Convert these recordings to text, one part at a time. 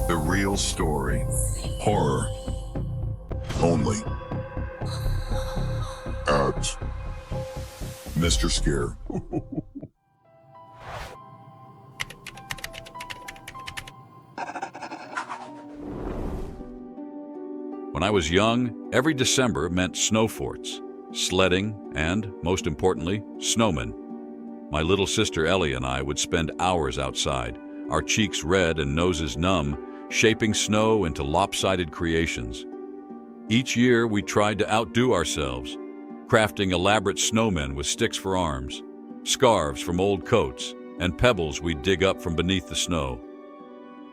The real story. Horror. Only. At Mr. Scare. When I was young, every December meant snow forts, sledding, and, most importantly, snowmen. My little sister Ellie and I would spend hours outside, our cheeks red and noses numb, shaping snow into lopsided creations. Each year, we tried to outdo ourselves, crafting elaborate snowmen with sticks for arms, scarves from old coats, and pebbles we'd dig up from beneath the snow.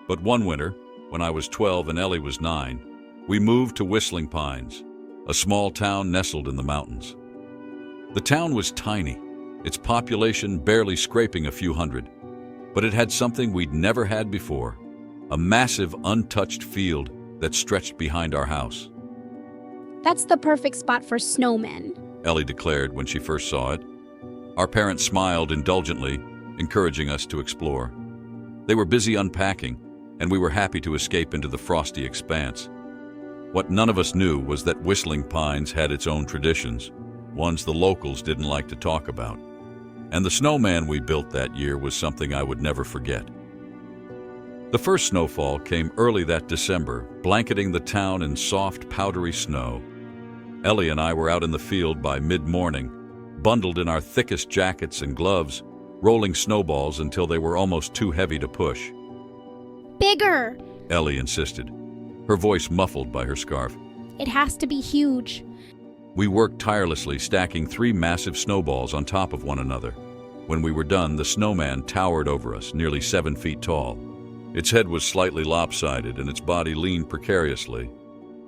But one winter, when I was 12 and Ellie was 9, we moved to Whistling Pines, a small town nestled in the mountains. The town was tiny, its population barely scraping a few hundred, but it had something we'd never had before, a massive untouched field that stretched behind our house. That's the perfect spot for snowmen, Ellie declared when she first saw it. Our parents smiled indulgently, encouraging us to explore. They were busy unpacking, and we were happy to escape into the frosty expanse. What none of us knew was that Whistling Pines had its own traditions, ones the locals didn't like to talk about. And the snowman we built that year was something I would never forget. The first snowfall came early that December, blanketing the town in soft, powdery snow. Ellie and I were out in the field by mid-morning, bundled in our thickest jackets and gloves, rolling snowballs until they were almost too heavy to push. Bigger! Ellie insisted, her voice muffled by her scarf. It has to be huge. We worked tirelessly, stacking 3 massive snowballs on top of one another. When we were done, the snowman towered over us, nearly 7 feet tall. Its head was slightly lopsided and its body leaned precariously,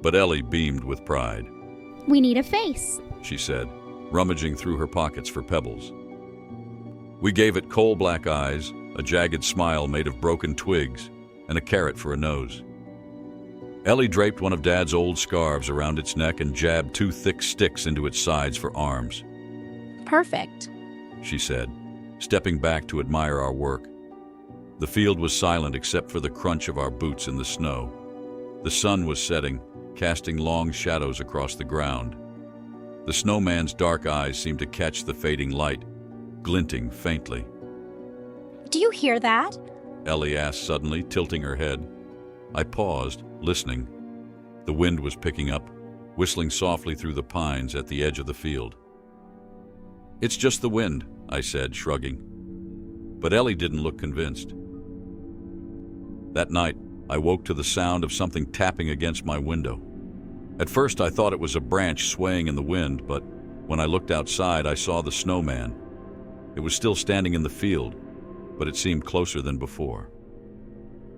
but Ellie beamed with pride. We need a face, she said, rummaging through her pockets for pebbles. We gave it coal-black eyes, a jagged smile made of broken twigs, and a carrot for a nose. Ellie draped one of Dad's old scarves around its neck and jabbed 2 thick sticks into its sides for arms. Perfect, she said, stepping back to admire our work. The field was silent except for the crunch of our boots in the snow. The sun was setting, casting long shadows across the ground. The snowman's dark eyes seemed to catch the fading light, glinting faintly. Do you hear that? Ellie asked suddenly, tilting her head. I paused, listening. The wind was picking up, whistling softly through the pines at the edge of the field. It's just the wind, I said, shrugging. But Ellie didn't look convinced. That night, I woke to the sound of something tapping against my window. At first, I thought it was a branch swaying in the wind, but when I looked outside, I saw the snowman. It was still standing in the field, but it seemed closer than before.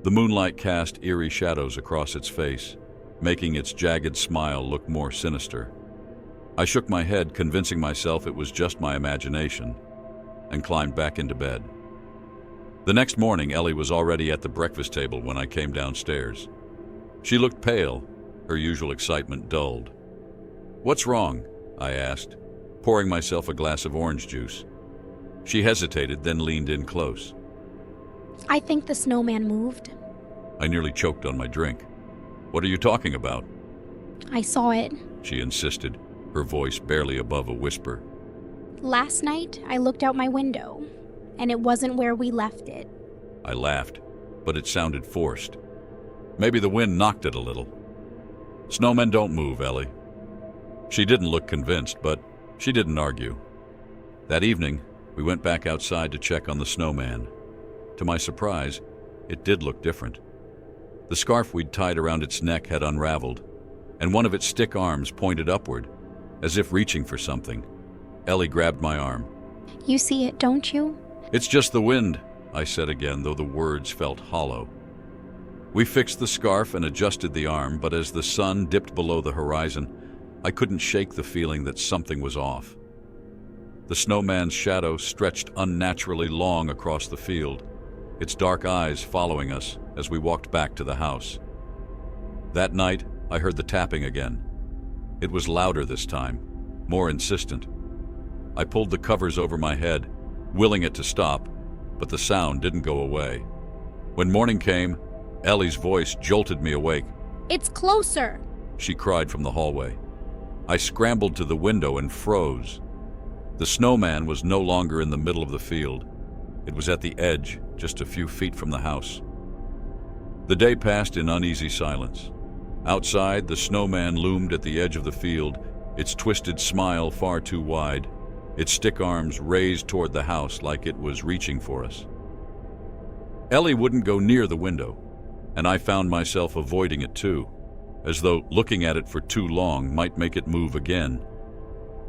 The moonlight cast eerie shadows across its face, making its jagged smile look more sinister. I shook my head, convincing myself it was just my imagination, and climbed back into bed. The next morning, Ellie was already at the breakfast table when I came downstairs. She looked pale, her usual excitement dulled. "What's wrong?" I asked, pouring myself a glass of orange juice. She hesitated, then leaned in close. I think the snowman moved. I nearly choked on my drink. "What are you talking about?" I saw it. She insisted, her voice barely above a whisper. Last night, I looked out my window, and it wasn't where we left it. I laughed, but it sounded forced. Maybe the wind knocked it a little. Snowmen don't move, Ellie. She didn't look convinced, but she didn't argue. That evening, we went back outside to check on the snowman. To my surprise, it did look different. The scarf we'd tied around its neck had unraveled, and one of its stick arms pointed upward, as if reaching for something. Ellie grabbed my arm. You see it, don't you? "It's just the wind," I said again, though the words felt hollow. We fixed the scarf and adjusted the arm, but as the sun dipped below the horizon, I couldn't shake the feeling that something was off. The snowman's shadow stretched unnaturally long across the field, its dark eyes following us as we walked back to the house. That night, I heard the tapping again. It was louder this time, more insistent. I pulled the covers over my head, willing it to stop, but the sound didn't go away. When morning came, Ellie's voice jolted me awake. It's closer. She cried from the hallway. I scrambled to the window and froze. The snowman was no longer in the middle of the field. It was at the edge, just a few feet from the house. The day passed in uneasy silence. Outside, the snowman loomed at the edge of the field, its twisted smile far too wide, its stick arms raised toward the house like it was reaching for us. Ellie wouldn't go near the window, and I found myself avoiding it too, as though looking at it for too long might make it move again.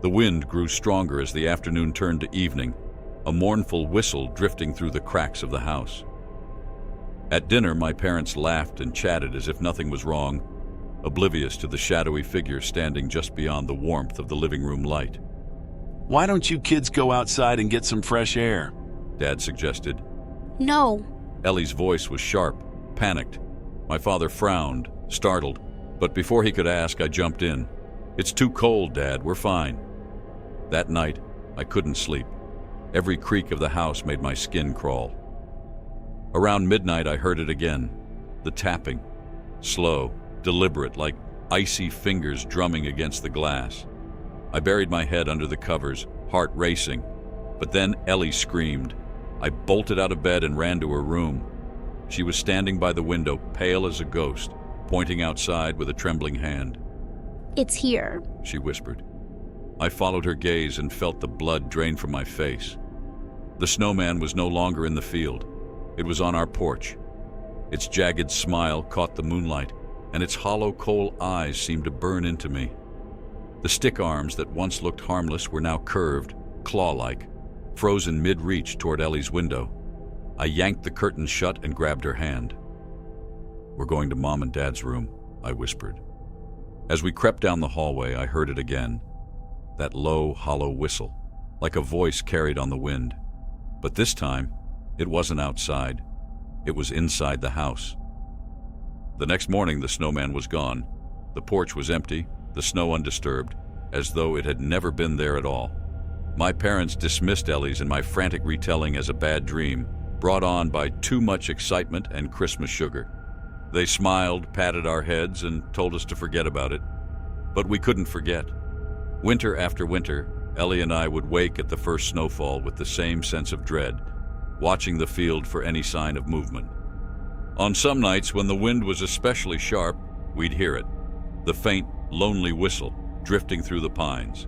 The wind grew stronger as the afternoon turned to evening, a mournful whistle drifting through the cracks of the house. At dinner, my parents laughed and chatted as if nothing was wrong, oblivious to the shadowy figure standing just beyond the warmth of the living room light. "Why don't you kids go outside and get some fresh air?" Dad suggested. No. Ellie's voice was sharp, panicked. My father frowned, startled, but before he could ask, I jumped in. "It's too cold, Dad, we're fine." That night, I couldn't sleep. Every creak of the house made my skin crawl. Around midnight, I heard it again, the tapping, slow, deliberate, like icy fingers drumming against the glass. I buried my head under the covers, heart racing, but then Ellie screamed. I bolted out of bed and ran to her room. She was standing by the window, pale as a ghost, pointing outside with a trembling hand. It's here. She whispered. I followed her gaze and felt the blood drain from my face. The snowman was no longer in the field. It was on our porch. Its jagged smile caught the moonlight, and its hollow coal eyes seemed to burn into me. The stick arms that once looked harmless were now curved, claw-like, frozen mid-reach toward Ellie's window. I yanked the curtain shut and grabbed her hand. "We're going to Mom and Dad's room," I whispered. As we crept down the hallway, I heard it again, that low, hollow whistle, like a voice carried on the wind. But this time, it wasn't outside. It was inside the house. The next morning, the snowman was gone. The porch was empty, the snow undisturbed, as though it had never been there at all. My parents dismissed Ellie's and my frantic retelling as a bad dream, brought on by too much excitement and Christmas sugar. They smiled, patted our heads, and told us to forget about it. But we couldn't forget. Winter after winter, Ellie and I would wake at the first snowfall with the same sense of dread, watching the field for any sign of movement. On some nights, when the wind was especially sharp, we'd hear it, the faint, lonely whistle drifting through the pines.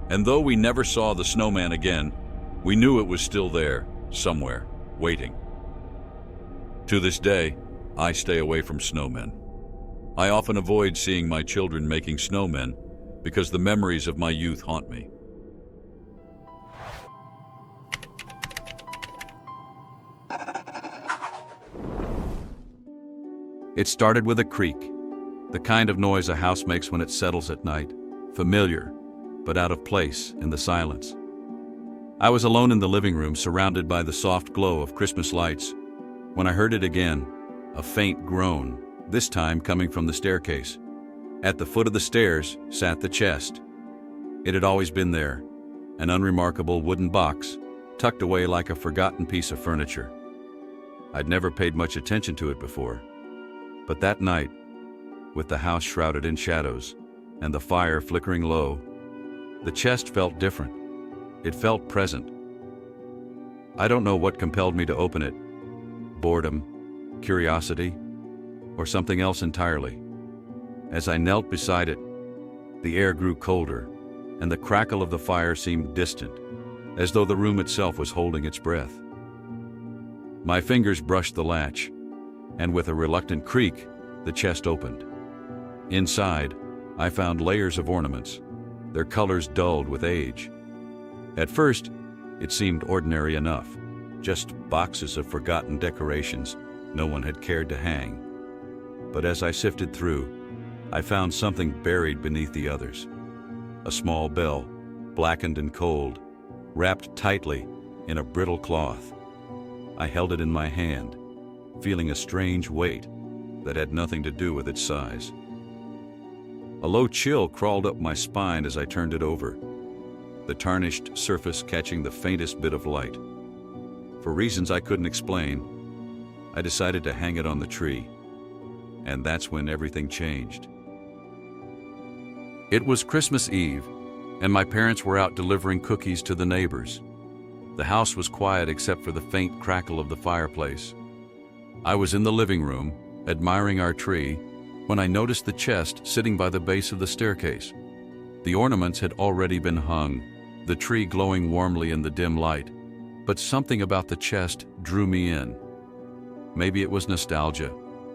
And though we never saw the snowman again, we knew it was still there, somewhere, waiting. To this day, I stay away from snowmen. I often avoid seeing my children making snowmen because the memories of my youth haunt me. It started with a creak, the kind of noise a house makes when it settles at night, familiar, but out of place in the silence. I was alone in the living room, surrounded by the soft glow of Christmas lights, when I heard it again, a faint groan, this time coming from the staircase. At the foot of the stairs sat the chest. It had always been there, an unremarkable wooden box, tucked away like a forgotten piece of furniture. I'd never paid much attention to it before, but that night, with the house shrouded in shadows and the fire flickering low, the chest felt different. It felt present. I don't know what compelled me to open it. Boredom, curiosity, or something else entirely. As I knelt beside it, the air grew colder, and the crackle of the fire seemed distant, as though the room itself was holding its breath. My fingers brushed the latch, and with a reluctant creak, the chest opened. Inside, I found layers of ornaments, their colors dulled with age. At first, it seemed ordinary enough, just boxes of forgotten decorations no one had cared to hang. But as I sifted through, I found something buried beneath the others. A small bell, blackened and cold, wrapped tightly in a brittle cloth. I held it in my hand, feeling a strange weight that had nothing to do with its size. A low chill crawled up my spine as I turned it over, the tarnished surface catching the faintest bit of light. For reasons I couldn't explain, I decided to hang it on the tree. And that's when everything changed. It was Christmas Eve, and my parents were out delivering cookies to the neighbors. The house was quiet except for the faint crackle of the fireplace. I was in the living room, admiring our tree, when I noticed the chest sitting by the base of the staircase. The ornaments had already been hung, the tree glowing warmly in the dim light, but something about the chest drew me in. Maybe it was nostalgia,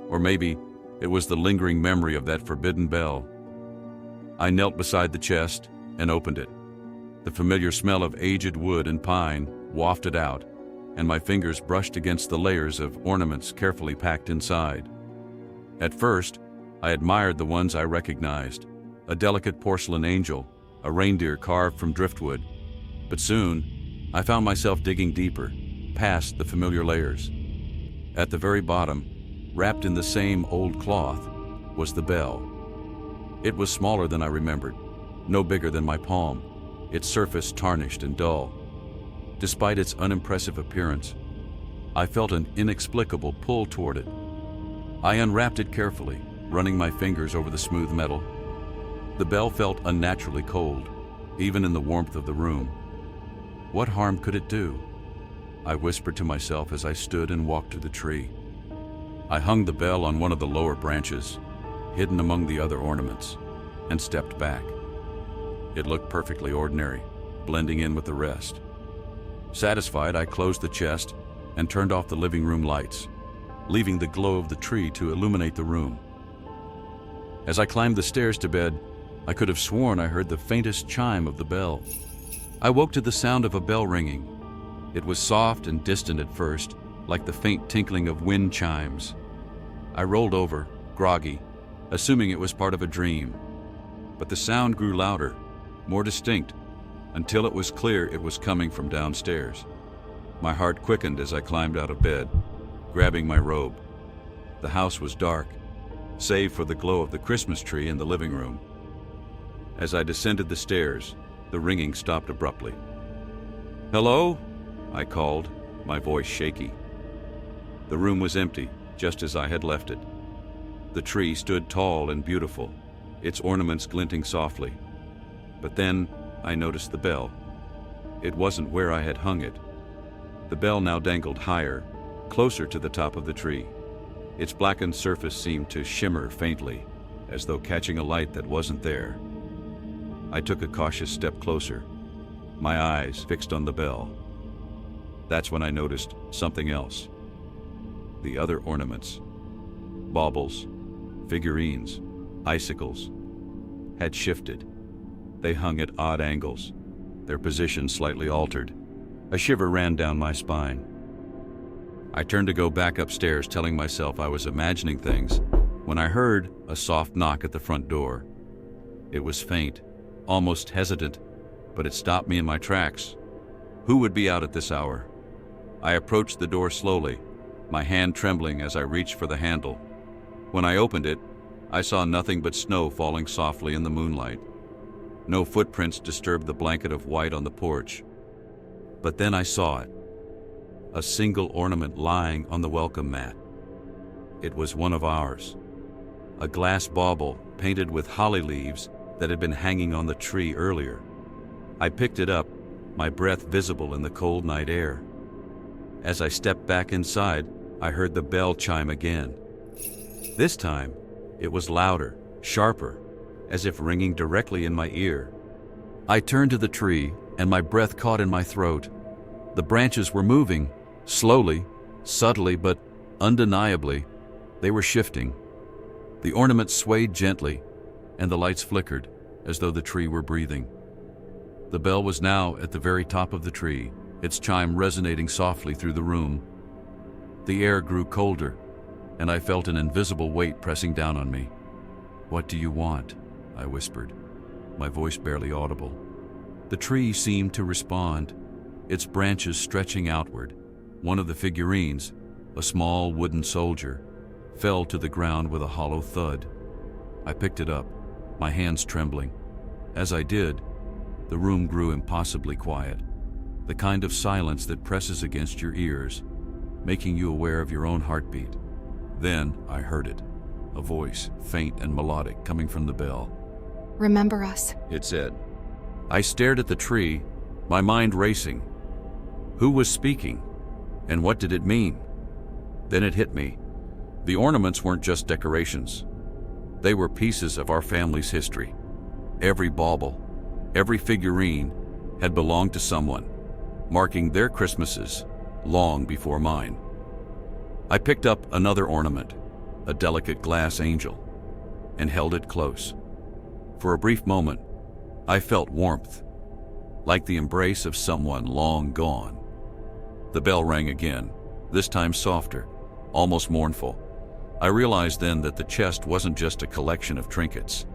or maybe it was the lingering memory of that forbidden bell. I knelt beside the chest and opened it. The familiar smell of aged wood and pine wafted out, and my fingers brushed against the layers of ornaments carefully packed inside. At first, I admired the ones I recognized, a delicate porcelain angel, a reindeer carved from driftwood. But soon, I found myself digging deeper, past the familiar layers. At the very bottom, wrapped in the same old cloth, was the bell. It was smaller than I remembered, no bigger than my palm, its surface tarnished and dull. Despite its unimpressive appearance, I felt an inexplicable pull toward it. I unwrapped it carefully, running my fingers over the smooth metal. The bell felt unnaturally cold, even in the warmth of the room. What harm could it do? I whispered to myself as I stood and walked to the tree. I hung the bell on one of the lower branches, hidden among the other ornaments, and stepped back. It looked perfectly ordinary, blending in with the rest. Satisfied, I closed the chest and turned off the living room lights, leaving the glow of the tree to illuminate the room. As I climbed the stairs to bed, I could have sworn I heard the faintest chime of the bell. I woke to the sound of a bell ringing. It was soft and distant at first, like the faint tinkling of wind chimes. I rolled over, groggy, assuming it was part of a dream. But the sound grew louder, more distinct, until it was clear it was coming from downstairs. My heart quickened as I climbed out of bed, grabbing my robe. The house was dark, save for the glow of the Christmas tree in the living room. As I descended the stairs, the ringing stopped abruptly. "Hello?" I called, my voice shaky. The room was empty, just as I had left it. The tree stood tall and beautiful, its ornaments glinting softly. But then I noticed the bell. It wasn't where I had hung it. The bell now dangled higher, closer to the top of the tree. Its blackened surface seemed to shimmer faintly, as though catching a light that wasn't there. I took a cautious step closer, my eyes fixed on the bell. That's when I noticed something else. The other ornaments, baubles, figurines, icicles, had shifted. They hung at odd angles, their position slightly altered. A shiver ran down my spine. I turned to go back upstairs, telling myself I was imagining things, when I heard a soft knock at the front door. It was faint, almost hesitant, but it stopped me in my tracks. Who would be out at this hour? I approached the door slowly, my hand trembling as I reached for the handle. When I opened it, I saw nothing but snow falling softly in the moonlight. No footprints disturbed the blanket of white on the porch. But then I saw it. A single ornament lying on the welcome mat. It was one of ours. A glass bauble painted with holly leaves that had been hanging on the tree earlier. I picked it up, my breath visible in the cold night air. As I stepped back inside, I heard the bell chime again. This time, it was louder, sharper, as if ringing directly in my ear. I turned to the tree, and my breath caught in my throat. The branches were moving, slowly, subtly, but undeniably. They were shifting. The ornaments swayed gently, and the lights flickered, as though the tree were breathing. The bell was now at the very top of the tree, its chime resonating softly through the room. The air grew colder, and I felt an invisible weight pressing down on me. "What do you want?" I whispered, my voice barely audible. The tree seemed to respond, its branches stretching outward. One of the figurines, a small wooden soldier, fell to the ground with a hollow thud. I picked it up, my hands trembling. As I did, the room grew impossibly quiet, the kind of silence that presses against your ears, making you aware of your own heartbeat. Then I heard it. a voice, faint and melodic, coming from the bell. Remember us. It said. I stared at the tree, my mind racing. Who was speaking? And what did it mean? Then it hit me. The ornaments weren't just decorations. They were pieces of our family's history. Every bauble, every figurine had belonged to someone, marking their Christmases long before mine. I picked up another ornament, a delicate glass angel, and held it close. For a brief moment, I felt warmth, like the embrace of someone long gone. The bell rang again, this time softer, almost mournful. I realized then that the chest wasn't just a collection of trinkets.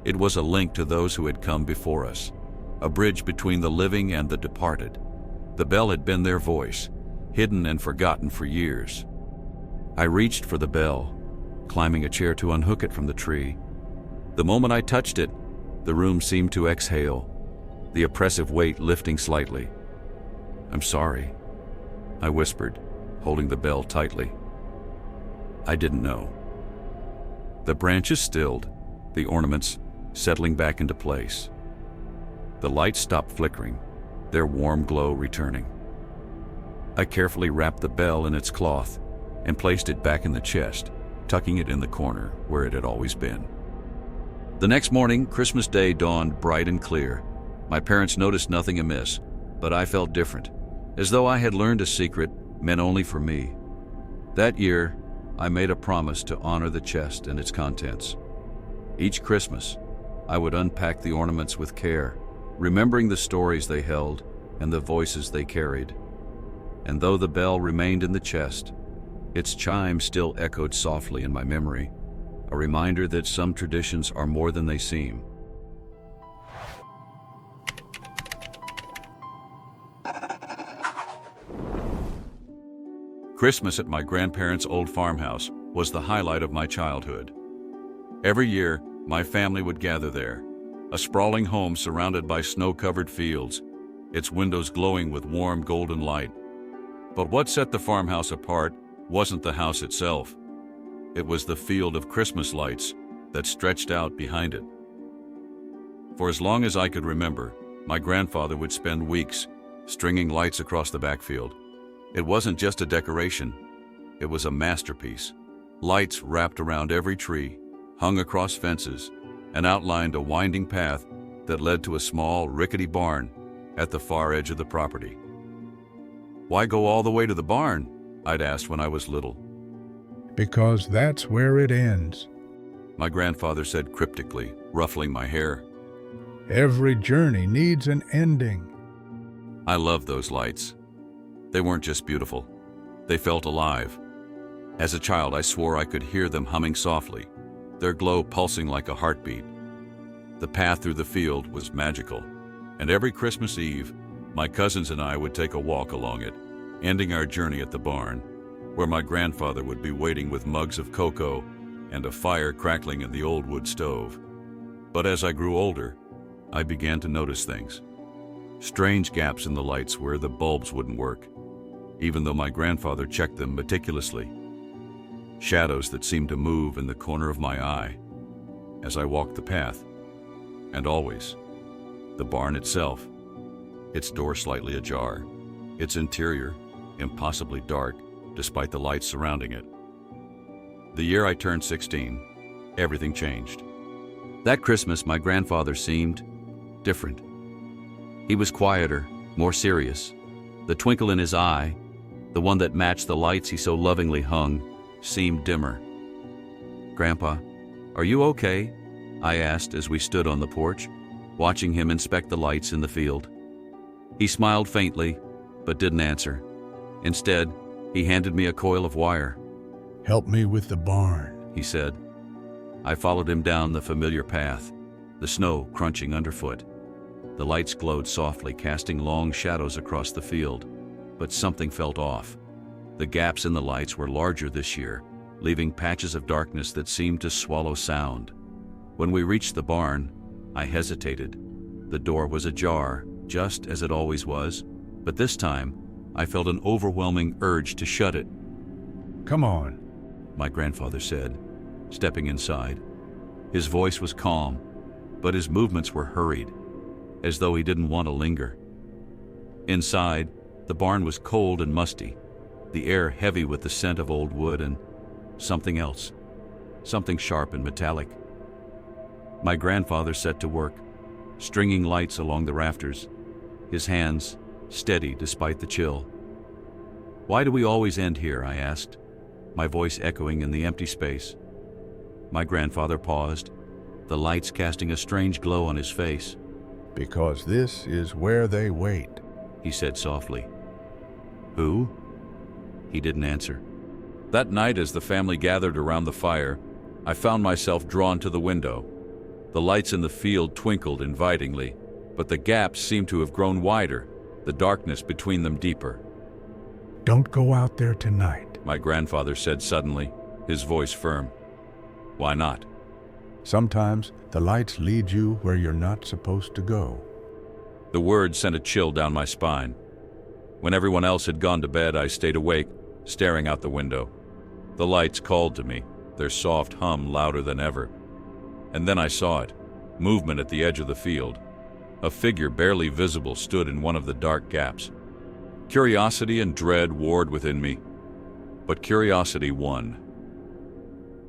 It was a link to those who had come before us, a bridge between the living and the departed. The bell had been their voice, hidden and forgotten for years. I reached for the bell, climbing a chair to unhook it from the tree. The moment I touched it, the room seemed to exhale, the oppressive weight lifting slightly. I'm sorry, I whispered, holding the bell tightly. I didn't know. The branches stilled, the ornaments settling back into place. The lights stopped flickering, their warm glow returning. I carefully wrapped the bell in its cloth and placed it back in the chest, tucking it in the corner where it had always been. The next morning, Christmas Day dawned bright and clear. My parents noticed nothing amiss, but I felt different, as though I had learned a secret meant only for me. That year, I made a promise to honor the chest and its contents. Each Christmas, I would unpack the ornaments with care, remembering the stories they held and the voices they carried. And though the bell remained in the chest, its chime still echoed softly in my memory, a reminder that some traditions are more than they seem. Christmas at my grandparents' old farmhouse was the highlight of my childhood. Every year, my family would gather there, a sprawling home surrounded by snow-covered fields, its windows glowing with warm golden light. But what set the farmhouse apart wasn't the house itself. It was the field of Christmas lights that stretched out behind it. For as long as I could remember, my grandfather would spend weeks stringing lights across the backfield. It wasn't just a decoration, it was a masterpiece. Lights wrapped around every tree, hung across fences, and outlined a winding path that led to a small, rickety barn at the far edge of the property. Why go all the way to the barn? I'd asked when I was little. Because that's where it ends. My grandfather said cryptically, ruffling my hair. Every journey needs an ending. I loved those lights. They weren't just beautiful, they felt alive. As a child, I swore I could hear them humming softly, their glow pulsing like a heartbeat. The path through the field was magical, and every Christmas Eve, my cousins and I would take a walk along it, ending our journey at the barn, where my grandfather would be waiting with mugs of cocoa and a fire crackling in the old wood stove. But as I grew older, I began to notice things. Strange gaps in the lights where the bulbs wouldn't work, even though my grandfather checked them meticulously. Shadows that seemed to move in the corner of my eye as I walked the path. And always, the barn itself, its door slightly ajar, its interior impossibly dark despite the lights surrounding it. The year I turned 16, everything changed. That Christmas, my grandfather seemed different. He was quieter, more serious. The twinkle in his eye, the one that matched the lights he so lovingly hung, seemed dimmer. "Grandpa, are you okay?" I asked as we stood on the porch, watching him inspect the lights in the field. He smiled faintly, but didn't answer. Instead, he handed me a coil of wire. Help me with the barn, He said. I followed him down the familiar path, the snow crunching underfoot. The lights glowed softly, casting long shadows across the field, but something felt off. The gaps in the lights were larger this year, leaving patches of darkness that seemed to swallow sound. When we reached the barn, I hesitated. The door was ajar, just as it always was, but this time, I felt an overwhelming urge to shut it. Come on. My grandfather said. stepping inside. His voice was calm, but his movements were hurried, as though he didn't want to linger. Inside, the barn was cold and musty, the air heavy with the scent of old wood and something else, something sharp and metallic. My grandfather set to work, stringing lights along the rafters, his hands steady despite the chill. "Why do we always end here?" I asked, my voice echoing in the empty space. My grandfather paused, the lights casting a strange glow on his face. Because this is where they wait. He said softly. "Who?" He didn't answer. That night, as the family gathered around the fire, I found myself drawn to the window. The lights in the field twinkled invitingly, but the gaps seemed to have grown wider, the darkness between them deeper. Don't go out there tonight. My grandfather said suddenly, his voice firm. Why not? Sometimes the lights lead you where you're not supposed to go. The words sent a chill down my spine. When everyone else had gone to bed, I stayed awake, staring out the window. The lights called to me, their soft hum louder than ever. And then I saw it, movement at the edge of the field. A figure barely visible stood in one of the dark gaps. Curiosity and dread warred within me, but curiosity won.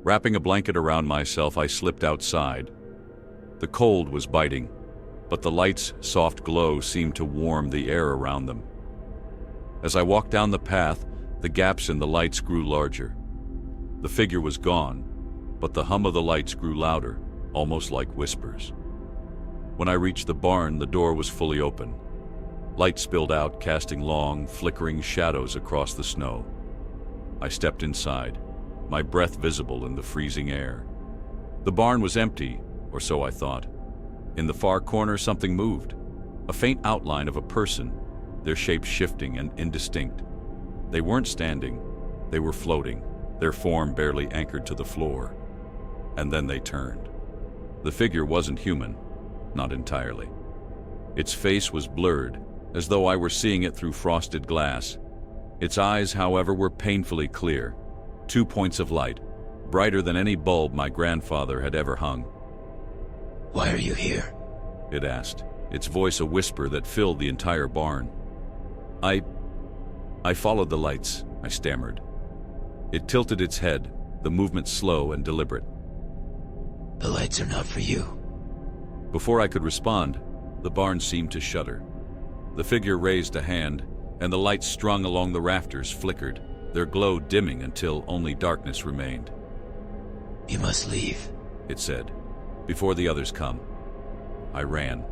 Wrapping a blanket around myself, I slipped outside. The cold was biting, but the light's soft glow seemed to warm the air around them. As I walked down the path, the gaps in the lights grew larger. The figure was gone, but the hum of the lights grew louder, almost like whispers. When I reached the barn, the door was fully open. Light spilled out, casting long, flickering shadows across the snow. I stepped inside, my breath visible in the freezing air. The barn was empty, or so I thought. In the far corner, something moved, a faint outline of a person, their shape shifting and indistinct. They weren't standing, they were floating, their form barely anchored to the floor. And then they turned. The figure wasn't human, not entirely. Its face was blurred, as though I were seeing it through frosted glass. Its eyes, however, were painfully clear, 2 points of light, brighter than any bulb my grandfather had ever hung. "Why are you here?" It asked, its voice a whisper that filled the entire barn. I followed the lights, I stammered. It tilted its head, the movement slow and deliberate. "The lights are not for you." Before I could respond, the barn seemed to shudder. The figure raised a hand, and the lights strung along the rafters flickered, their glow dimming until only darkness remained. "You must leave," it said, "before the others come." I ran.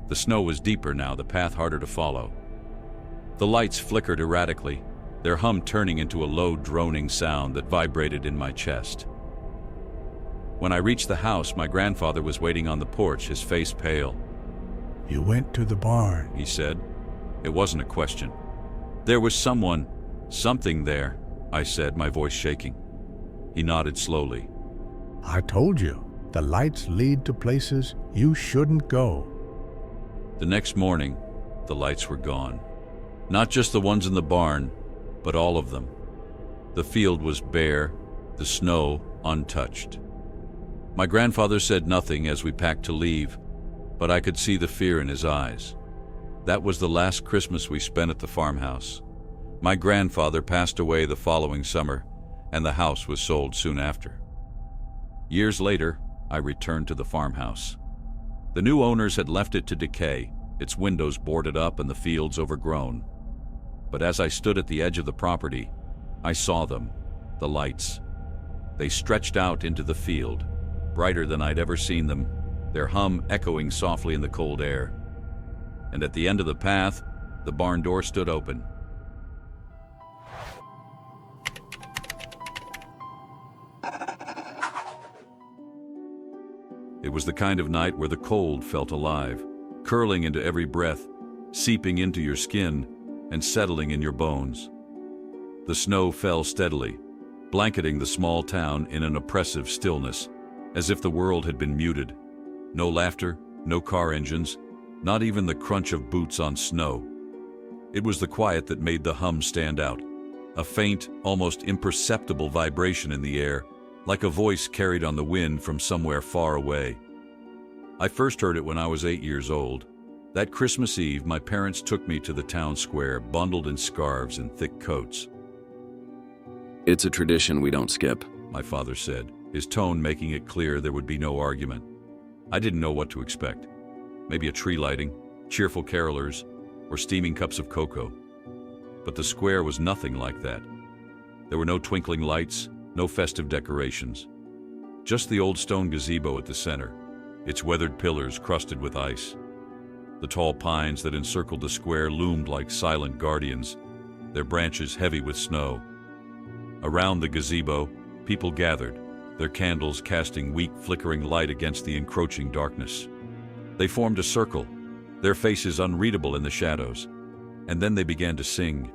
The snow was deeper now, the path harder to follow. The lights flickered erratically, their hum turning into a low droning sound that vibrated in my chest. When I reached the house, my grandfather was waiting on the porch, his face pale. You went to the barn. He said. It wasn't a question. There was something there, I said, my voice shaking. He nodded slowly. I told you, the lights lead to places you shouldn't go. The next morning, the lights were gone. Not just the ones in the barn, but all of them. The field was bare, the snow untouched. My grandfather said nothing as we packed to leave, but I could see the fear in his eyes. That was the last Christmas we spent at the farmhouse. My grandfather passed away the following summer, and the house was sold soon after. Years later, I returned to the farmhouse. The new owners had left it to decay, its windows boarded up and the fields overgrown. But as I stood at the edge of the property, I saw them, the lights. They stretched out into the field, brighter than I'd ever seen them, their hum echoing softly in the cold air. And at the end of the path, the barn door stood open. It was the kind of night where the cold felt alive, curling into every breath, seeping into your skin, and settling in your bones. The snow fell steadily, blanketing the small town in an oppressive stillness, as if the world had been muted. No laughter, no car engines, not even the crunch of boots on snow. It was the quiet that made the hum stand out, a faint, almost imperceptible vibration in the air, like a voice carried on the wind from somewhere far away. I first heard it when I was 8 years old. That Christmas Eve, my parents took me to the town square, bundled in scarves and thick coats. It's a tradition we don't skip, My father said, his tone making it clear there would be no argument. I didn't know what to expect. Maybe a tree lighting, cheerful carolers, or steaming cups of cocoa. But the square was nothing like that. There were no twinkling lights, no festive decorations. Just the old stone gazebo at the center, its weathered pillars crusted with ice. The tall pines that encircled the square loomed like silent guardians, their branches heavy with snow. Around the gazebo, people gathered, their candles casting weak, flickering light against the encroaching darkness. They formed a circle, their faces unreadable in the shadows, and then they began to sing.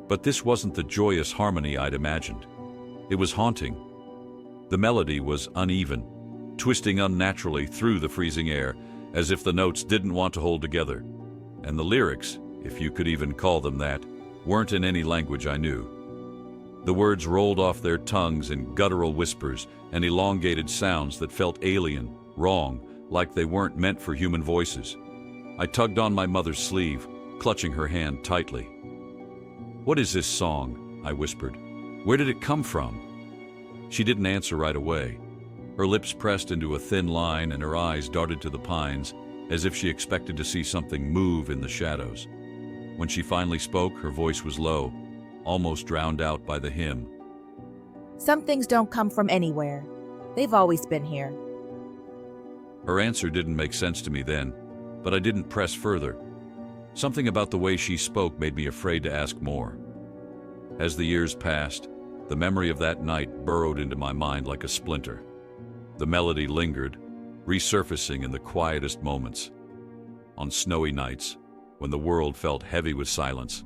But this wasn't the joyous harmony I'd imagined. It was haunting. The melody was uneven, twisting unnaturally through the freezing air, as if the notes didn't want to hold together. And the lyrics, if you could even call them that, weren't in any language I knew. The words rolled off their tongues in guttural whispers and elongated sounds that felt alien, wrong, like they weren't meant for human voices. I tugged on my mother's sleeve, clutching her hand tightly. "What is this song?" I whispered. "Where did it come from?" She didn't answer right away. Her lips pressed into a thin line and her eyes darted to the pines, as if she expected to see something move in the shadows. When she finally spoke, her voice was low, almost drowned out by the hymn. Some things don't come from anywhere. They've always been here. Her answer didn't make sense to me then, but I didn't press further. Something about the way she spoke made me afraid to ask more. As the years passed, the memory of that night burrowed into my mind like a splinter. The melody lingered, resurfacing in the quietest moments. On snowy nights, when the world felt heavy with silence,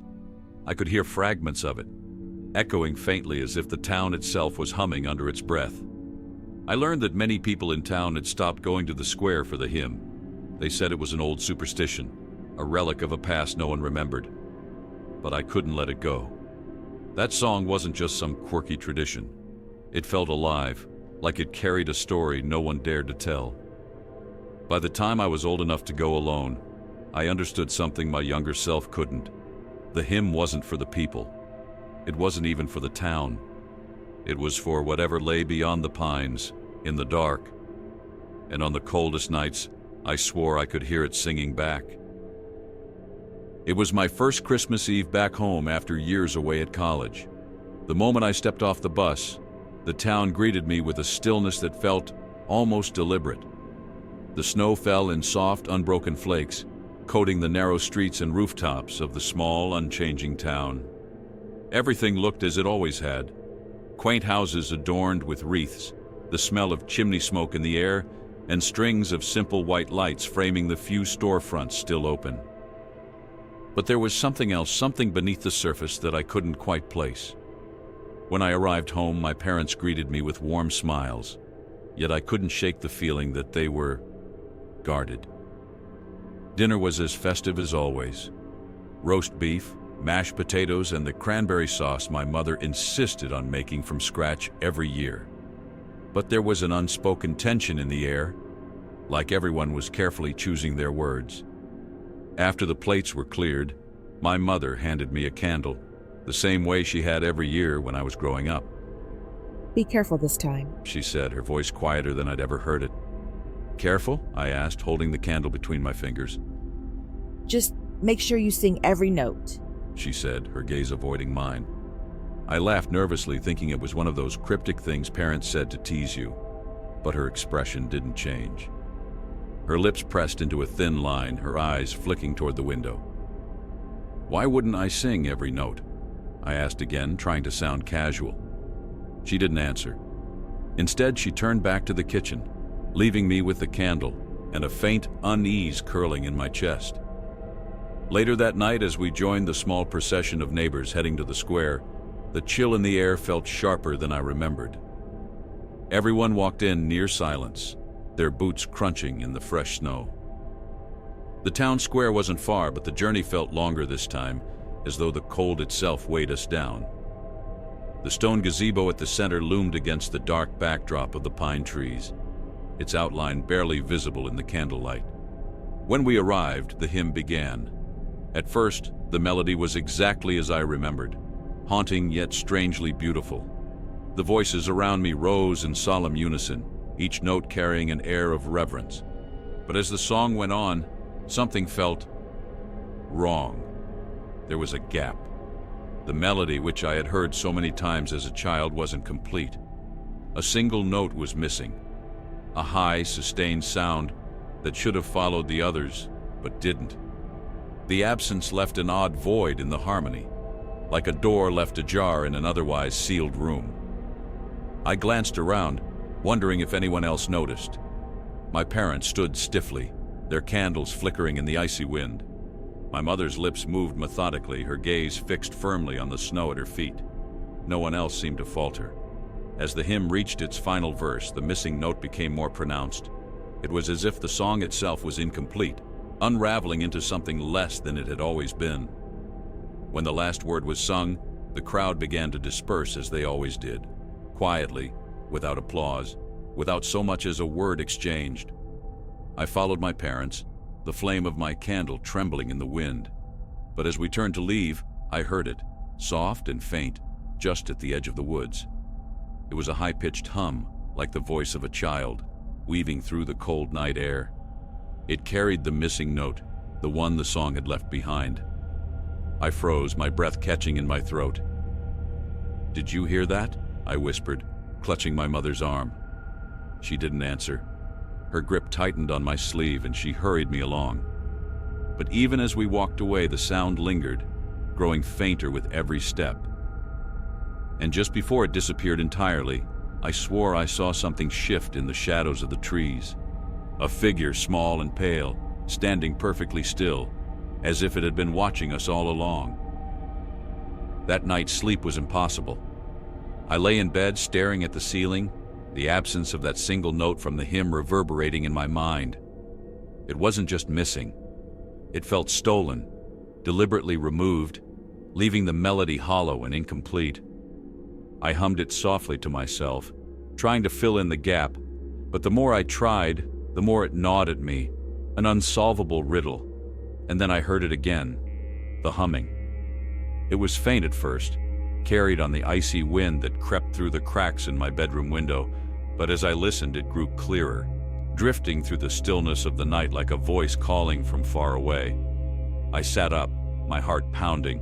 I could hear fragments of it, echoing faintly as if the town itself was humming under its breath. I learned that many people in town had stopped going to the square for the hymn. They said it was an old superstition, a relic of a past no one remembered. But I couldn't let it go. That song wasn't just some quirky tradition. It felt alive, like it carried a story no one dared to tell. By the time I was old enough to go alone, I understood something my younger self couldn't. The hymn wasn't for the people. It wasn't even for the town. It was for whatever lay beyond the pines, in the dark. And on the coldest nights, I swore I could hear it singing back. It was my first Christmas Eve back home after years away at college. The moment I stepped off the bus, the town greeted me with a stillness that felt almost deliberate. The snow fell in soft, unbroken flakes, coating the narrow streets and rooftops of the small, unchanging town. Everything looked as it always had. Quaint houses adorned with wreaths, the smell of chimney smoke in the air, and strings of simple white lights framing the few storefronts still open. But there was something else, something beneath the surface that I couldn't quite place. When I arrived home, my parents greeted me with warm smiles, yet I couldn't shake the feeling that they were guarded. Dinner was as festive as always. Roast beef, mashed potatoes, and the cranberry sauce my mother insisted on making from scratch every year. But there was an unspoken tension in the air, like everyone was carefully choosing their words. After the plates were cleared, my mother handed me a candle, the same way she had every year when I was growing up. Be careful this time, She said, her voice quieter than I'd ever heard it. Careful? I asked, holding the candle between my fingers. Just make sure you sing every note, She said, her gaze avoiding mine. I laughed nervously, thinking it was one of those cryptic things parents said to tease you, but her expression didn't change. Her lips pressed into a thin line, her eyes flicking toward the window. Why wouldn't I sing every note? I asked again, trying to sound casual. She didn't answer. Instead, she turned back to the kitchen, leaving me with the candle and a faint unease curling in my chest. Later that night, as we joined the small procession of neighbors heading to the square, the chill in the air felt sharper than I remembered. Everyone walked in near silence, their boots crunching in the fresh snow. The town square wasn't far, but the journey felt longer this time, as though the cold itself weighed us down. The stone gazebo at the center loomed against the dark backdrop of the pine trees, its outline barely visible in the candlelight. When we arrived, the hymn began. At first, the melody was exactly as I remembered, haunting yet strangely beautiful. The voices around me rose in solemn unison, each note carrying an air of reverence. But as the song went on, something felt wrong. There was a gap. The melody, which I had heard so many times as a child, wasn't complete. A single note was missing, a high, sustained sound that should have followed the others, but didn't. The absence left an odd void in the harmony, like a door left ajar in an otherwise sealed room. I glanced around, wondering if anyone else noticed. My parents stood stiffly, their candles flickering in the icy wind. My mother's lips moved methodically, her gaze fixed firmly on the snow at her feet. No one else seemed to falter. As the hymn reached its final verse, the missing note became more pronounced. It was as if the song itself was incomplete, unraveling into something less than it had always been. When the last word was sung, the crowd began to disperse as they always did, quietly, without applause, without so much as a word exchanged. I followed my parents, the flame of my candle trembling in the wind. But as we turned to leave, I heard it, soft and faint, just at the edge of the woods. It was a high-pitched hum, like the voice of a child, weaving through the cold night air. It carried the missing note, the one the song had left behind. I froze, my breath catching in my throat. "Did you hear that?" I whispered, clutching my mother's arm. She didn't answer. Her grip tightened on my sleeve and she hurried me along. But even as we walked away, the sound lingered, growing fainter with every step. And just before it disappeared entirely, I swore I saw something shift in the shadows of the trees. A figure, small and pale, standing perfectly still, as if it had been watching us all along. That night, sleep was impossible. I lay in bed staring at the ceiling, the absence of that single note from the hymn reverberating in my mind. It wasn't just missing. It felt stolen, deliberately removed, leaving the melody hollow and incomplete. I hummed it softly to myself, trying to fill in the gap, but the more I tried, the more it gnawed at me, an unsolvable riddle. And then I heard it again, the humming. It was faint at first, carried on the icy wind that crept through the cracks in my bedroom window, but as I listened it grew clearer, drifting through the stillness of the night like a voice calling from far away. I sat up, my heart pounding.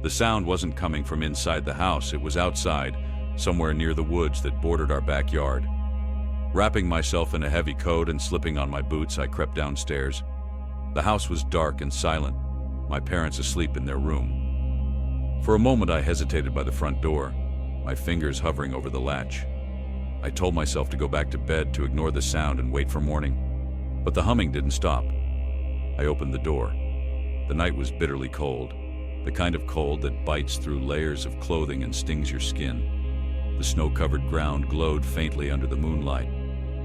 The sound wasn't coming from inside the house, it was outside, somewhere near the woods that bordered our backyard. Wrapping myself in a heavy coat and slipping on my boots, I crept downstairs. The house was dark and silent, my parents asleep in their room. For a moment I hesitated by the front door, my fingers hovering over the latch. I told myself to go back to bed, to ignore the sound and wait for morning. But the humming didn't stop. I opened the door. The night was bitterly cold, the kind of cold that bites through layers of clothing and stings your skin. The snow-covered ground glowed faintly under the moonlight,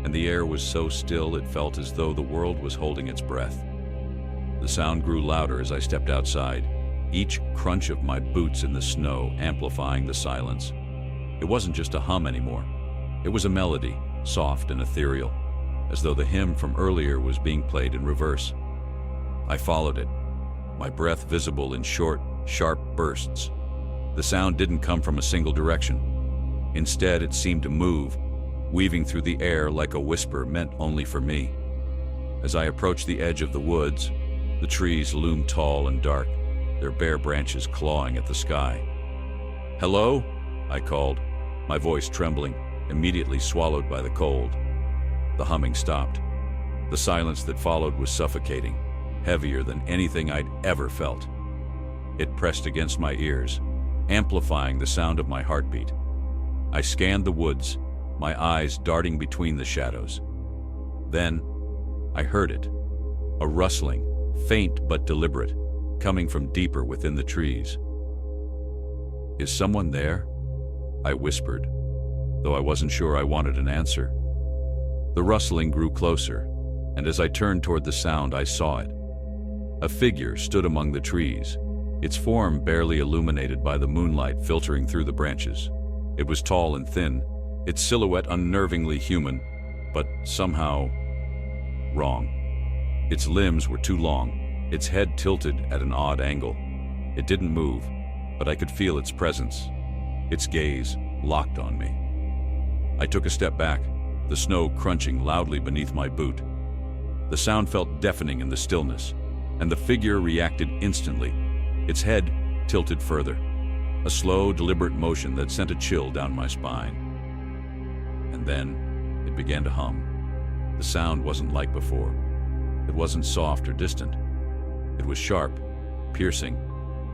and the air was so still it felt as though the world was holding its breath. The sound grew louder as I stepped outside, each crunch of my boots in the snow amplifying the silence. It wasn't just a hum anymore. It was a melody, soft and ethereal, as though the hymn from earlier was being played in reverse. I followed it, my breath visible in short, sharp bursts. The sound didn't come from a single direction. Instead, it seemed to move, weaving through the air like a whisper meant only for me. As I approached the edge of the woods, the trees loomed tall and dark, their bare branches clawing at the sky. "Hello?" I called, my voice trembling, immediately swallowed by the cold. The humming stopped. The silence that followed was suffocating, heavier than anything I'd ever felt. It pressed against my ears, amplifying the sound of my heartbeat. I scanned the woods, my eyes darting between the shadows. Then, I heard it, a rustling, faint but deliberate, coming from deeper within the trees. "Is someone there?" I whispered, though I wasn't sure I wanted an answer. The rustling grew closer, and as I turned toward the sound, I saw it. A figure stood among the trees, its form barely illuminated by the moonlight filtering through the branches. It was tall and thin, its silhouette unnervingly human, but somehow wrong. Its limbs were too long, its head tilted at an odd angle. It didn't move, but I could feel its presence. Its gaze locked on me. I took a step back, the snow crunching loudly beneath my boot. The sound felt deafening in the stillness, and the figure reacted instantly. Its head tilted further, a slow, deliberate motion that sent a chill down my spine. And then it began to hum. The sound wasn't like before. It wasn't soft or distant. It was sharp, piercing,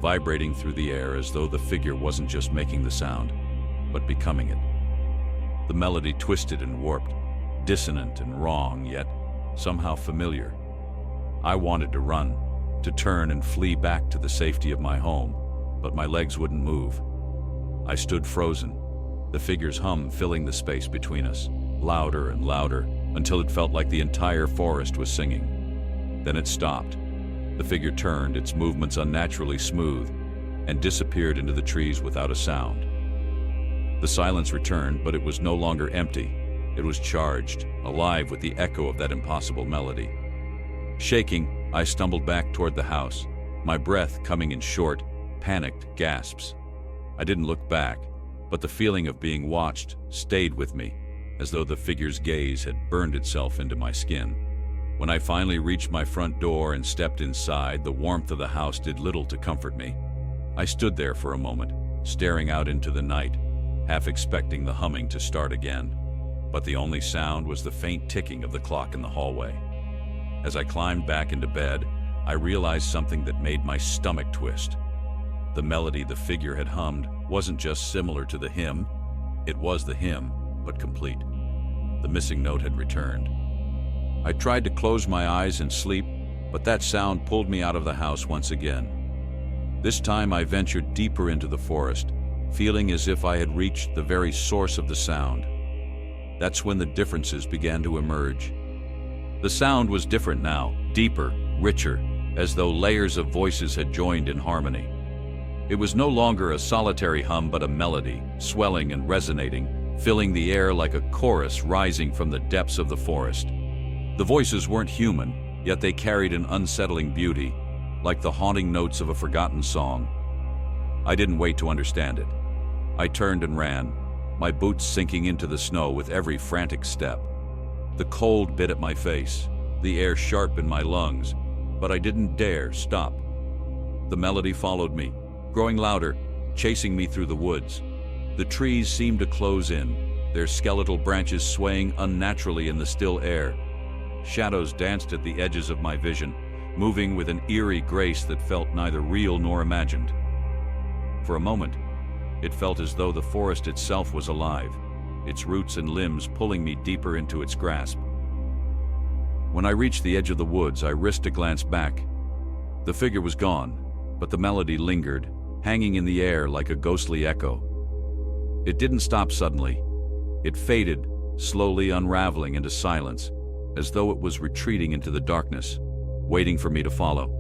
vibrating through the air as though the figure wasn't just making the sound, but becoming it. The melody twisted and warped, dissonant and wrong, yet somehow familiar. I wanted to run, to turn and flee back to the safety of my home, but my legs wouldn't move. I stood frozen, the figure's hum filling the space between us, louder and louder, until it felt like the entire forest was singing. Then it stopped. The figure turned, its movements unnaturally smooth, and disappeared into the trees without a sound. The silence returned, but it was no longer empty. It was charged, alive with the echo of that impossible melody. Shaking, I stumbled back toward the house, my breath coming in short, panicked gasps. I didn't look back, but the feeling of being watched stayed with me, as though the figure's gaze had burned itself into my skin. When I finally reached my front door and stepped inside, the warmth of the house did little to comfort me. I stood there for a moment, staring out into the night, half expecting the humming to start again. But the only sound was the faint ticking of the clock in the hallway. As I climbed back into bed, I realized something that made my stomach twist. The melody the figure had hummed wasn't just similar to the hymn, it was the hymn, but complete. The missing note had returned. I tried to close my eyes and sleep, but that sound pulled me out of the house once again. This time I ventured deeper into the forest, feeling as if I had reached the very source of the sound. That's when the differences began to emerge. The sound was different now, deeper, richer, as though layers of voices had joined in harmony. It was no longer a solitary hum but a melody, swelling and resonating, filling the air like a chorus rising from the depths of the forest. The voices weren't human, yet they carried an unsettling beauty, like the haunting notes of a forgotten song. I didn't wait to understand it. I turned and ran, my boots sinking into the snow with every frantic step. The cold bit at my face, the air sharp in my lungs, but I didn't dare stop. The melody followed me, growing louder, chasing me through the woods. The trees seemed to close in, their skeletal branches swaying unnaturally in the still air. Shadows danced at the edges of my vision, moving with an eerie grace that felt neither real nor imagined. For a moment, it felt as though the forest itself was alive, its roots and limbs pulling me deeper into its grasp. When I reached the edge of the woods, I risked a glance back. The figure was gone, but the melody lingered, hanging in the air like a ghostly echo. It didn't stop suddenly. It faded, slowly unraveling into silence, as though it was retreating into the darkness, waiting for me to follow.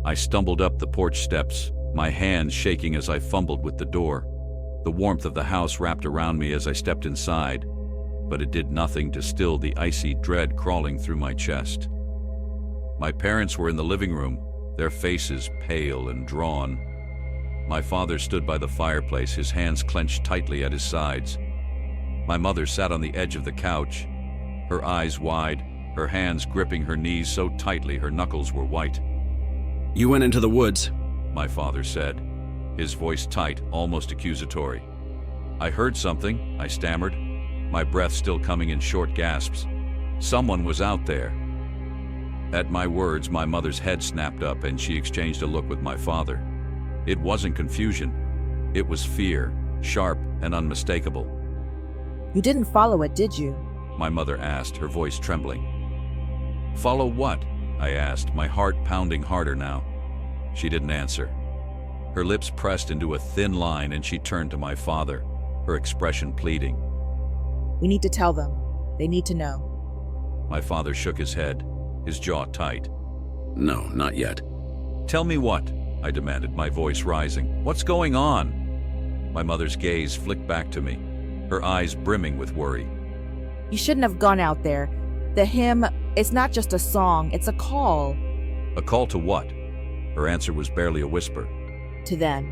I stumbled up the porch steps, my hands shaking as I fumbled with the door. The warmth of the house wrapped around me as I stepped inside, but it did nothing to still the icy dread crawling through my chest. My parents were in the living room, their faces pale and drawn. My father stood by the fireplace, his hands clenched tightly at his sides. My mother sat on the edge of the couch, her eyes wide, her hands gripping her knees so tightly her knuckles were white. You went into the woods, my father said, his voice tight, almost accusatory. I heard something, I stammered, my breath still coming in short gasps. Someone was out there. At my words, my mother's head snapped up and she exchanged a look with my father. It wasn't confusion. It was fear, sharp and unmistakable. You didn't follow it, did you? My mother asked, her voice trembling. Follow what? I asked, my heart pounding harder now. She didn't answer. Her lips pressed into a thin line and she turned to my father, her expression pleading. We need to tell them. They need to know. My father shook his head, his jaw tight. No, not yet. Tell me what? I demanded, my voice rising. What's going on? My mother's gaze flicked back to me, her eyes brimming with worry. You shouldn't have gone out there. The hymn, it's not just a song, it's a call. A call to what? Her answer was barely a whisper. To them.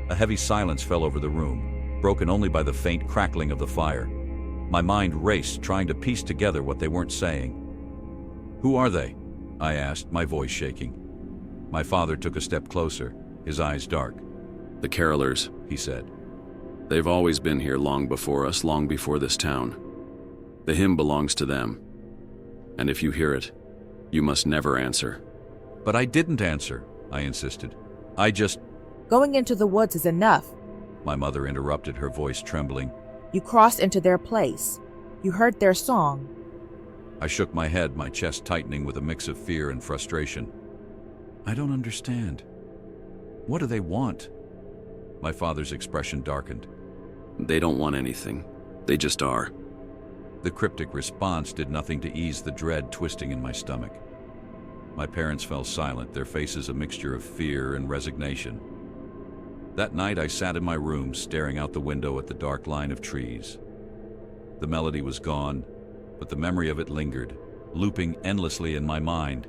A heavy silence fell over the room, broken only by the faint crackling of the fire. My mind raced, trying to piece together what they weren't saying. "Who are they?" I asked, my voice shaking. My father took a step closer, his eyes dark. The carolers, He said. they've always been here long before us, long before this town. The hymn belongs to them. And if you hear it, you must never answer. But I didn't answer, I insisted. I just... Going into the woods is enough. My mother interrupted, her voice trembling. You crossed into their place. You heard their song. I shook my head, my chest tightening with a mix of fear and frustration. I don't understand. What do they want? My father's expression darkened. They don't want anything. They just are. The cryptic response did nothing to ease the dread twisting in my stomach. My parents fell silent, their faces a mixture of fear and resignation. That night I sat in my room, staring out the window at the dark line of trees. The melody was gone, but the memory of it lingered, looping endlessly in my mind.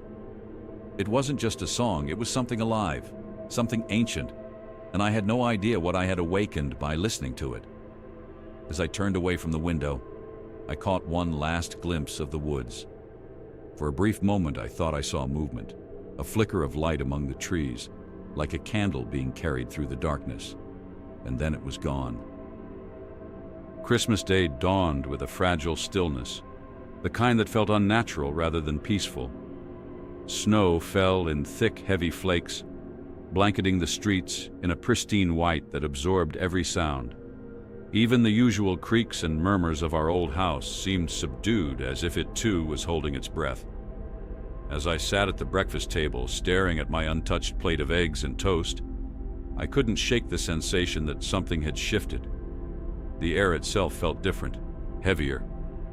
It wasn't just a song, it was something alive, something ancient, and I had no idea what I had awakened by listening to it. As I turned away from the window, I caught one last glimpse of the woods. For a brief moment I thought I saw movement, a flicker of light among the trees, like a candle being carried through the darkness, and then it was gone. Christmas Day dawned with a fragile stillness, the kind that felt unnatural rather than peaceful. Snow fell in thick, heavy flakes, blanketing the streets in a pristine white that absorbed every sound. Even the usual creaks and murmurs of our old house seemed subdued, as if it too was holding its breath. As I sat at the breakfast table, staring at my untouched plate of eggs and toast, I couldn't shake the sensation that something had shifted. The air itself felt different, heavier,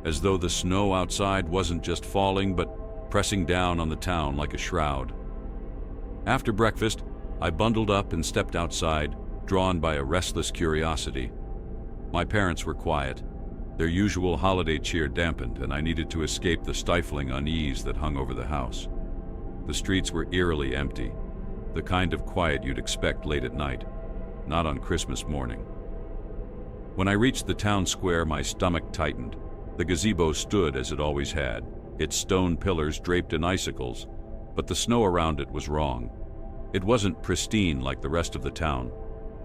as though the snow outside wasn't just falling but pressing down on the town like a shroud. After breakfast, I bundled up and stepped outside, drawn by a restless curiosity. My parents were quiet, their usual holiday cheer dampened, and I needed to escape the stifling unease that hung over the house. The streets were eerily empty, the kind of quiet you'd expect late at night, not on Christmas morning. When I reached the town square, my stomach tightened. The gazebo stood as it always had, its stone pillars draped in icicles, but the snow around it was wrong. It wasn't pristine like the rest of the town.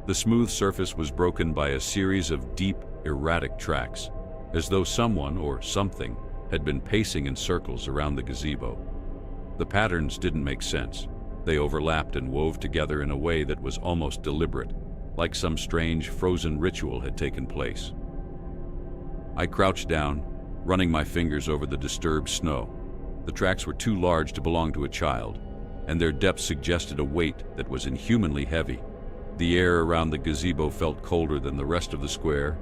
The smooth surface was broken by a series of deep, erratic tracks, as though someone or something had been pacing in circles around the gazebo. The patterns didn't make sense. They overlapped and wove together in a way that was almost deliberate, like some strange, frozen ritual had taken place. I crouched down, running my fingers over the disturbed snow. The tracks were too large to belong to a child, and their depth suggested a weight that was inhumanly heavy. The air around the gazebo felt colder than the rest of the square,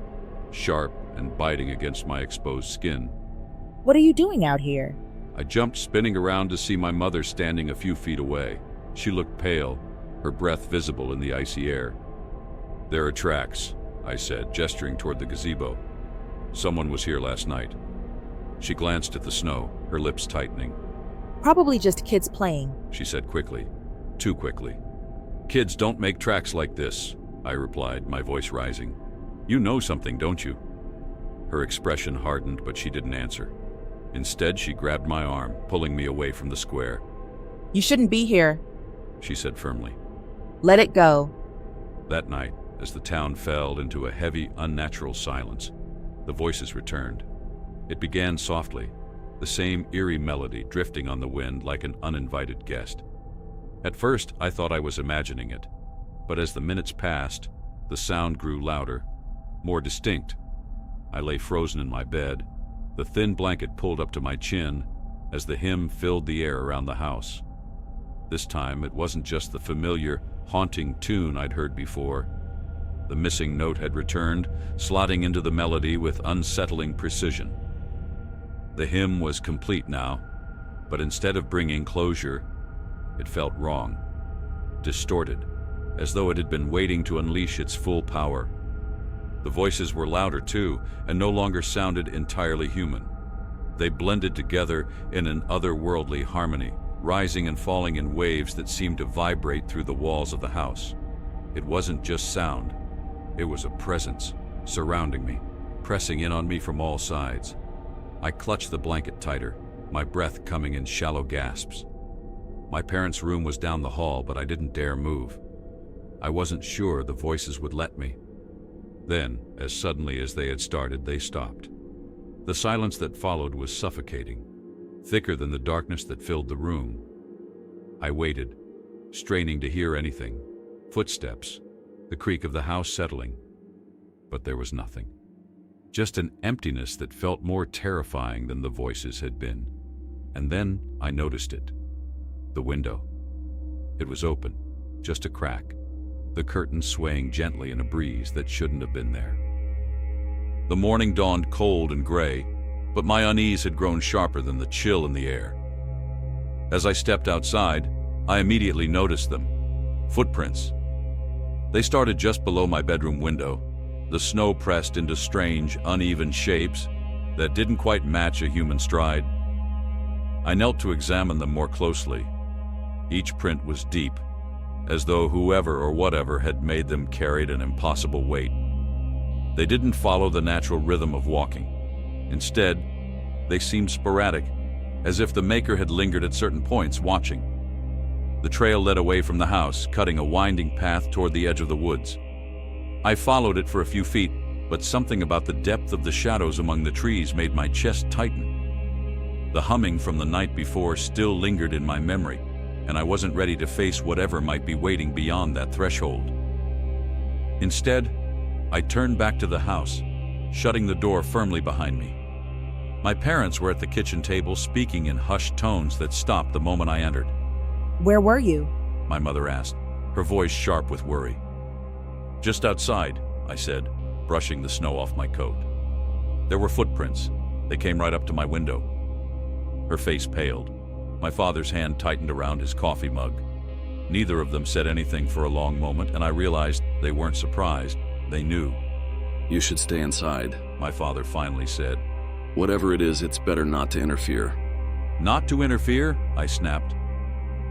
sharp and biting against my exposed skin. What are you doing out here? I jumped, spinning around to see my mother standing a few feet away. She looked pale, her breath visible in the icy air. "There are tracks," I said, gesturing toward the gazebo. "Someone was here last night." She glanced at the snow, her lips tightening. Probably just kids playing. She said quickly, too quickly. "Kids don't make tracks like this," I replied, my voice rising. "You know something, don't you?" Her expression hardened, but she didn't answer. Instead, she grabbed my arm, pulling me away from the square. You shouldn't be here. She said firmly. Let it go. That night, as the town fell into a heavy, unnatural silence, the voices returned. It began softly, the same eerie melody drifting on the wind like an uninvited guest. At first, I thought I was imagining it, but as the minutes passed, the sound grew louder, more distinct. I lay frozen in my bed, the thin blanket pulled up to my chin as the hymn filled the air around the house. This time, it wasn't just the familiar, haunting tune I'd heard before. The missing note had returned, slotting into the melody with unsettling precision. The hymn was complete now, but instead of bringing closure, it felt wrong, distorted, as though it had been waiting to unleash its full power. The voices were louder too, and no longer sounded entirely human. They blended together in an otherworldly harmony, rising and falling in waves that seemed to vibrate through the walls of the house. It wasn't just sound, it was a presence surrounding me, pressing in on me from all sides. I clutched the blanket tighter, my breath coming in shallow gasps. My parents' room was down the hall, but I didn't dare move. I wasn't sure the voices would let me. Then, as suddenly as they had started, they stopped. The silence that followed was suffocating, thicker than the darkness that filled the room. I waited, straining to hear anything. Footsteps, the creak of the house settling. But there was nothing. Just an emptiness that felt more terrifying than the voices had been. And then I noticed it. The window. It was open, just a crack, the curtain swaying gently in a breeze that shouldn't have been there. The morning dawned cold and gray, but my unease had grown sharper than the chill in the air. As I stepped outside, I immediately noticed them. Footprints. They started just below my bedroom window, the snow pressed into strange, uneven shapes that didn't quite match a human stride. I knelt to examine them more closely. Each print was deep, as though whoever or whatever had made them carried an impossible weight. They didn't follow the natural rhythm of walking. Instead, they seemed sporadic, as if the maker had lingered at certain points watching. The trail led away from the house, cutting a winding path toward the edge of the woods. I followed it for a few feet, but something about the depth of the shadows among the trees made my chest tighten. The humming from the night before still lingered in my memory, and I wasn't ready to face whatever might be waiting beyond that threshold. Instead, I turned back to the house, shutting the door firmly behind me. My parents were at the kitchen table speaking in hushed tones that stopped the moment I entered. Where were you? My mother asked, her voice sharp with worry. Just outside, I said, brushing the snow off my coat. There were footprints. They came right up to my window. Her face paled. My father's hand tightened around his coffee mug. Neither of them said anything for a long moment, and I realized they weren't surprised. They knew. You should stay inside, my father finally said. Whatever it is, it's better not to interfere. Not to interfere? I snapped.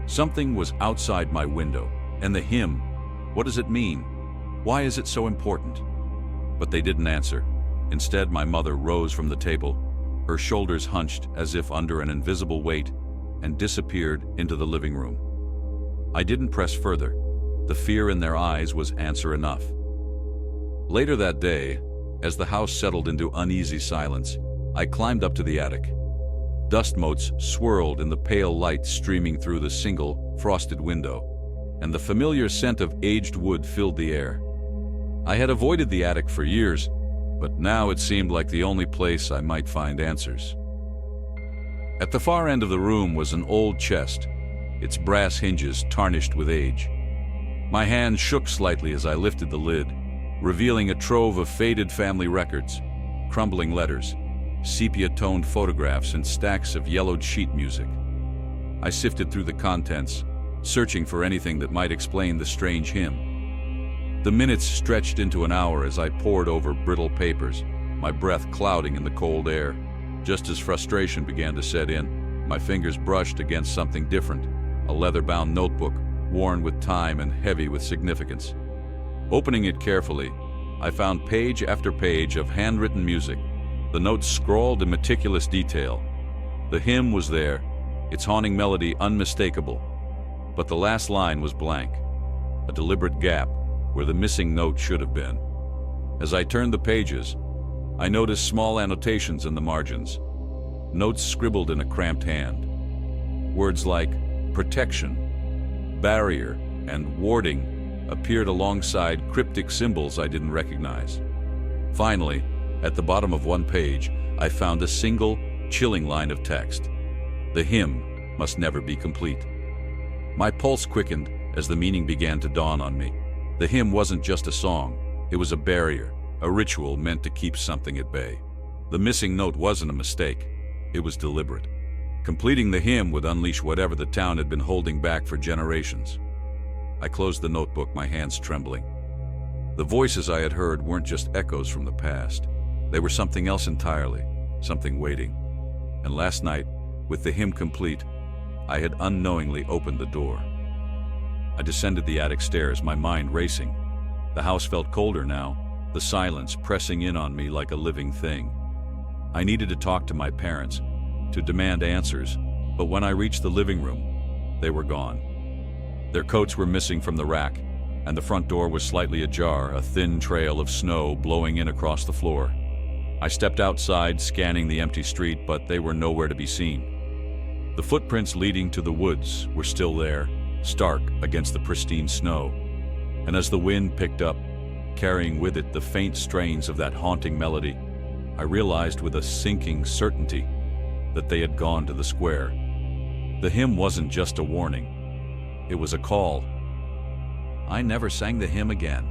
Something was outside my window, and the hymn. What does it mean? Why is it so important? But they didn't answer. Instead, my mother rose from the table, her shoulders hunched as if under an invisible weight, and disappeared into the living room. I didn't press further. The fear in their eyes was answer enough. Later that day, as the house settled into uneasy silence, I climbed up to the attic. Dust motes swirled in the pale light streaming through the single, frosted window, and the familiar scent of aged wood filled the air. I had avoided the attic for years, but now it seemed like the only place I might find answers. At the far end of the room was an old chest, its brass hinges tarnished with age. My hand shook slightly as I lifted the lid, revealing a trove of faded family records, crumbling letters, sepia-toned photographs, and stacks of yellowed sheet music. I sifted through the contents, searching for anything that might explain the strange hymn. The minutes stretched into an hour as I pored over brittle papers, my breath clouding in the cold air. Just as frustration began to set in, my fingers brushed against something different, a leather-bound notebook, worn with time and heavy with significance. Opening it carefully, I found page after page of handwritten music, the notes scrawled in meticulous detail. The hymn was there, its haunting melody unmistakable, but the last line was blank, a deliberate gap where the missing note should have been. As I turned the pages, I noticed small annotations in the margins, notes scribbled in a cramped hand. Words like protection, barrier, and warding appeared alongside cryptic symbols I didn't recognize. Finally, at the bottom of one page, I found a single, chilling line of text. The hymn must never be complete. My pulse quickened as the meaning began to dawn on me. The hymn wasn't just a song, it was a barrier, a ritual meant to keep something at bay. The missing note wasn't a mistake, it was deliberate. Completing the hymn would unleash whatever the town had been holding back for generations. I closed the notebook, my hands trembling. The voices I had heard weren't just echoes from the past. They were something else entirely, something waiting. And last night, with the hymn complete, I had unknowingly opened the door. I descended the attic stairs, my mind racing. The house felt colder now, the silence pressing in on me like a living thing. I needed to talk to my parents, to demand answers, but when I reached the living room, they were gone. Their coats were missing from the rack, and the front door was slightly ajar, a thin trail of snow blowing in across the floor. I stepped outside, scanning the empty street, but they were nowhere to be seen. The footprints leading to the woods were still there, stark against the pristine snow. And as the wind picked up, carrying with it the faint strains of that haunting melody, I realized with a sinking certainty that they had gone to the square. The hymn wasn't just a warning. It was a call. I never sang the hymn again.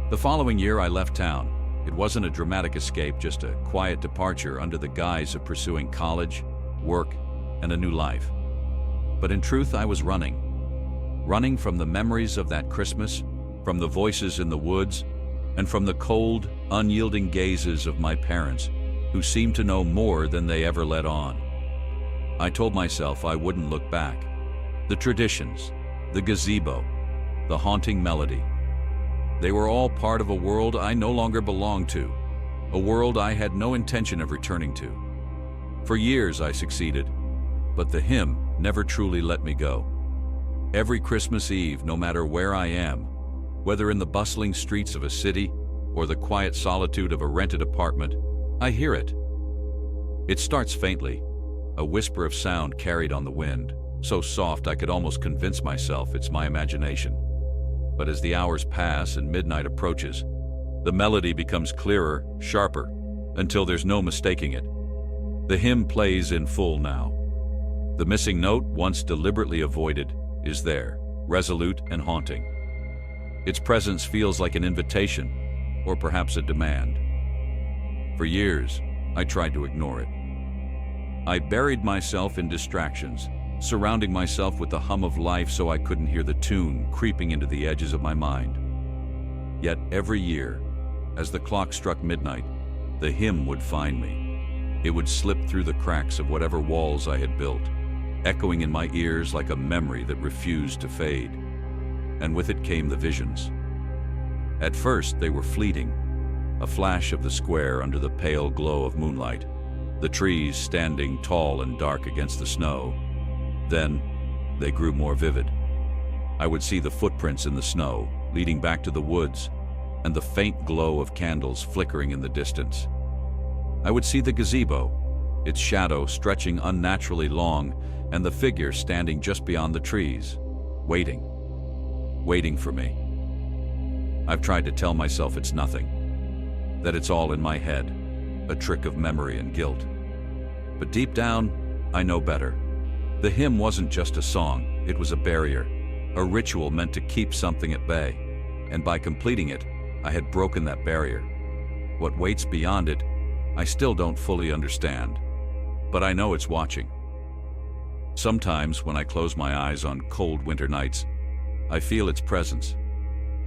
The following year, I left town. It wasn't a dramatic escape, just a quiet departure under the guise of pursuing college, work, and a new life. But in truth, I was running. Running from the memories of that Christmas, from the voices in the woods, and from the cold, unyielding gazes of my parents, who seemed to know more than they ever let on. I told myself I wouldn't look back. The traditions, the gazebo, the haunting melody. They were all part of a world I no longer belonged to, a world I had no intention of returning to. For years I succeeded, but the hymn never truly let me go. Every Christmas Eve, no matter where I am, whether in the bustling streets of a city or the quiet solitude of a rented apartment, I hear it. It starts faintly, a whisper of sound carried on the wind, so soft I could almost convince myself it's my imagination. But as the hours pass and midnight approaches, the melody becomes clearer, sharper, until there's no mistaking it. The hymn plays in full now. The missing note, once deliberately avoided, is there, resolute and haunting. Its presence feels like an invitation, or perhaps a demand. For years, I tried to ignore it. I buried myself in distractions, surrounding myself with the hum of life so I couldn't hear the tune creeping into the edges of my mind. Yet every year, as the clock struck midnight, the hymn would find me. It would slip through the cracks of whatever walls I had built, echoing in my ears like a memory that refused to fade. And with it came the visions. At first, they were fleeting, a flash of the square under the pale glow of moonlight, the trees standing tall and dark against the snow. Then, they grew more vivid. I would see the footprints in the snow, leading back to the woods, and the faint glow of candles flickering in the distance. I would see the gazebo, its shadow stretching unnaturally long, and the figure standing just beyond the trees, waiting for me. I've tried to tell myself it's nothing, that it's all in my head, a trick of memory and guilt. But deep down, I know better. The hymn wasn't just a song, it was a barrier, a ritual meant to keep something at bay. And by completing it, I had broken that barrier. What waits beyond it, I still don't fully understand, but I know it's watching. Sometimes when I close my eyes on cold winter nights, I feel its presence.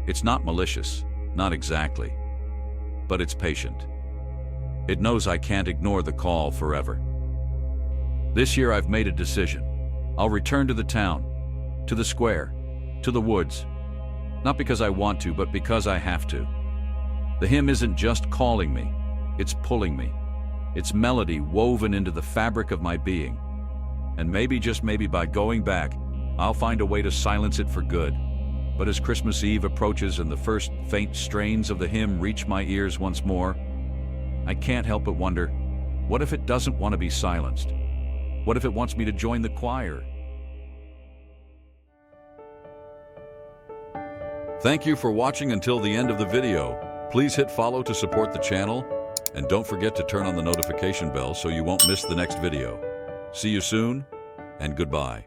It's not malicious, not exactly, but it's patient. It knows I can't ignore the call forever. This year I've made a decision. I'll return to the town, to the square, to the woods. Not because I want to, but because I have to. The hymn isn't just calling me, it's pulling me. Its melody woven into the fabric of my being. And maybe, just maybe, by going back, I'll find a way to silence it for good. But as Christmas Eve approaches and the first faint strains of the hymn reach my ears once more, I can't help but wonder, what if it doesn't want to be silenced? What if it wants me to join the choir? Thank you for watching until the end of the video. Please hit follow to support the channel, and don't forget to turn on the notification bell so you won't miss the next video. See you soon, and goodbye.